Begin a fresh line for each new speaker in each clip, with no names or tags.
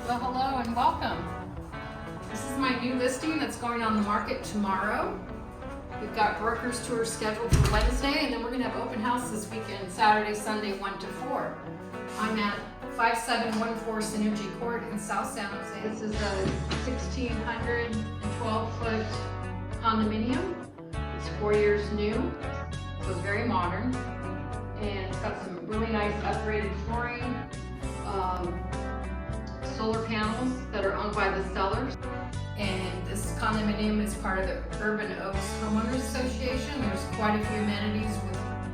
Well, hello and welcome. This is my new listing that's going on the market tomorrow. We've got broker's tours scheduled for Wednesday, and then we're going to have open house this weekend, Saturday, Sunday, 1 to 4. I'm at 5714 Synergy Court in South San Jose. This is a 1,612-foot condominium. It's 4 years new, so it's very modern. And it's got some really nice upgraded flooring, solar panels that are owned by the sellers. And this condominium is part of the Urban Oaks Homeowners Association. There's quite a few amenities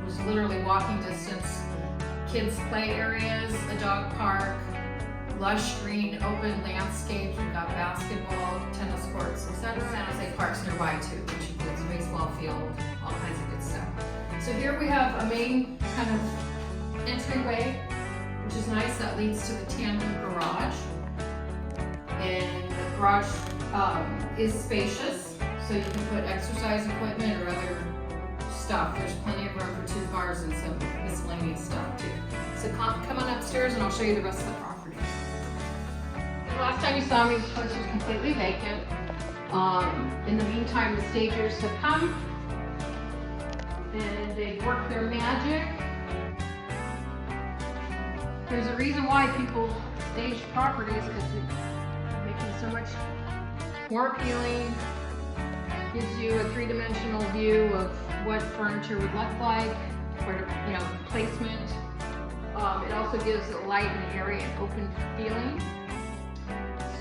with literally walking distance, kids play areas, a dog park, lush green open landscapes. We've got basketball, tennis courts, etc. San Jose parks nearby too, which includes baseball field, all kinds of good stuff. So here we have a main kind of entryway, which is nice, that leads to the tandem garage. And the garage is spacious, so you can put exercise equipment or other stuff. There's plenty of room for 2 cars and some miscellaneous stuff too. So come on upstairs and I'll show you the rest of the property. The last time you saw me, this place was completely vacant. In the meantime, the stagers have come and they've worked their magic. There's a reason why people stage properties, because it's making so much more appealing, gives you a 3-dimensional view of what furniture would look like, where to, placement. It also gives a light and airy and open feeling.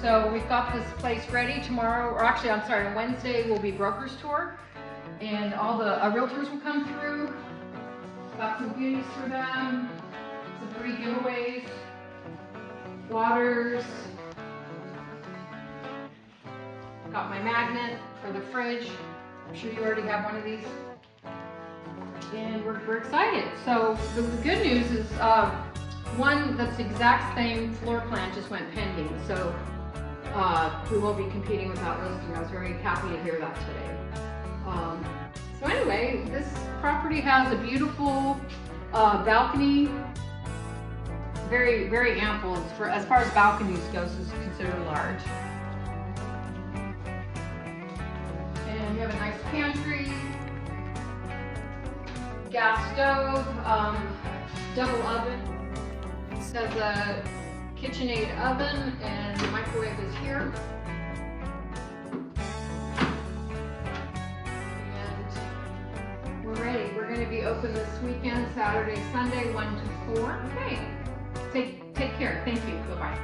So we've got this place ready tomorrow, or actually, I'm sorry, on Wednesday will be broker's tour, and all the realtors will come through. Got some goodies for them, some free giveaways, waters. Got my magnet for the fridge. I'm sure you already have one of these. And we're excited. So the good news is one that's the exact same floor plan just went pending. So we won't be competing with that listing. I was very happy to hear that today. So anyway, this property has a beautiful balcony. Very, very ample. As far as balconies goes, it's considered large. And we have a nice pantry, gas stove, double oven. This has a KitchenAid oven, and the microwave is here. And we're ready. We're going to be open this weekend, Saturday, Sunday, 1 to 4. Okay. Take care. Thank you. Bye-bye.